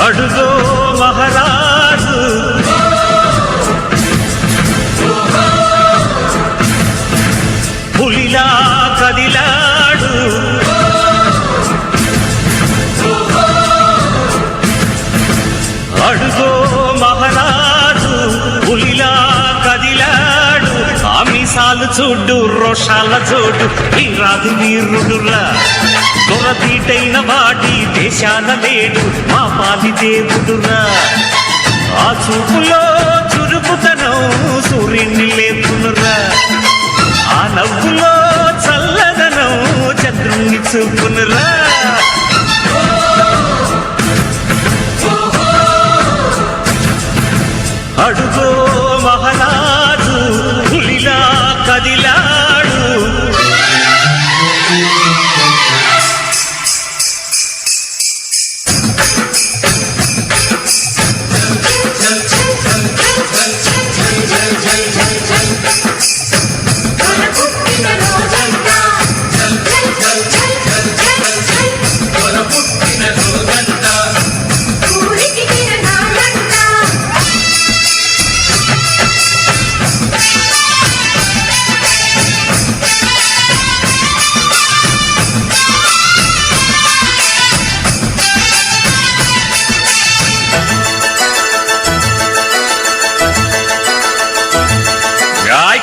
అడుగో మహారాజు పులిలా కదిలాడు అడుగో మహారాజు పులిలా కదిలాడు ఆమిసాలు చూడు రోషాల చూడు వీరాది వీరుడురా దొరతీటైన వాడి దేశాన లేడు మా పాలి దేవుడురా ఆ చూపులో చురుకుతనం సూర్యుని లేపునురా ఆ నవ్వులో చల్లదనం చంద్రుణ్ణి చూపునురా అడుగో మహారాజు పులిలా కదిలాడు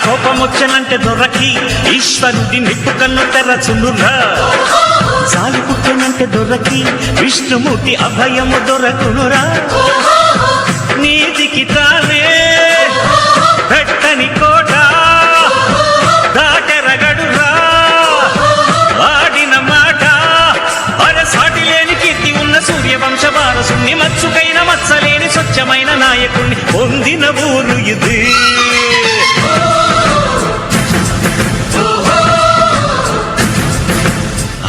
కోపమొచ్చనంటే దొరకి ఈశ్వరుడి నిప్పు కన్ను తెరచునురా జాలి పుట్టనంటే దొరకి విష్ణుమూర్తి అభయము దొరకునురా నీతికి తానే పెట్టని కోట దాటెరగడురా ఆడిన మాట అరసాటి లేని కీర్తి ఉన్న సూర్యవంశ వారసుని మచ్చుకైన మచ్చలేని స్వచ్ఛమైన నాయకుణ్ణి పొందిన ఊరు ఇది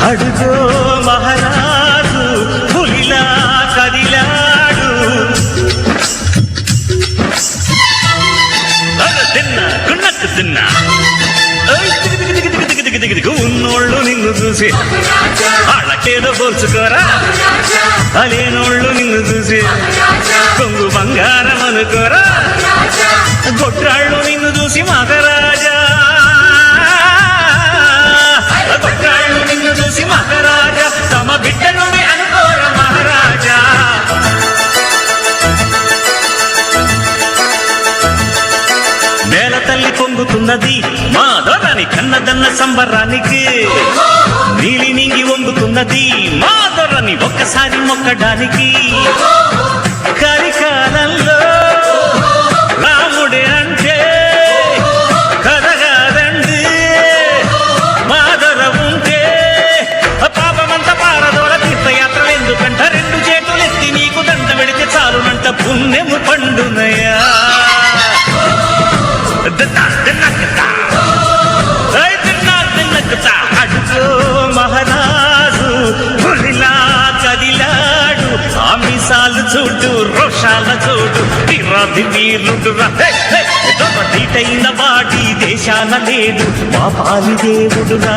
అడుగో మహారాజు పులిలా కదిలాడు తిన్నా గున్నకు తిన్నా ఉన్నోళ్ళు నిన్ను చూసి వాళ్ళకేదో పోల్చుకోరా అలేనోళ్ళు నిన్ను చూసి కొంగు బంగారం అనుకోరా గొడ్రాళ్ళు నిన్ను చూసి మహారాజా గొడ్రాళ్ళు నిన్ను చూసి మహారాజా తమ బిడ్డను అనుకోరా మహారాజా నేల తల్లి పొంగుతున్నది మా దొరని కన్నదన్న సంబరానికి నీలి నింగి వంగుతున్నది మా దొరని ఒక్కసారి మొక్కడానికి కలికాలంలో రాముడే అంటే కదగాదండి మా దొర ఉంటే పాపమంత పారదోల తీర్థయాత్రలు ఎందుకంట రెండు చేతులెత్తి నీకు దండ పెడితే చాలునంట పుణ్యము పండునయా అడుగో మహారాజు పులిలా కదిలాడు ఆమిసాలు చూడు రోషాల చూడు వీరాది వీరుడురా దొరటీటైన వాడి దేశాన లేడు మా పాలి దేవుడురా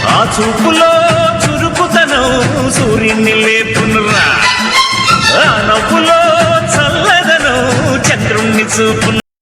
ఆ చూపులో చురుకుతనం సూర్యుని లేపునురా ఆ నవ్వులో చల్లదనం చంద్రుణ్ణి చూపును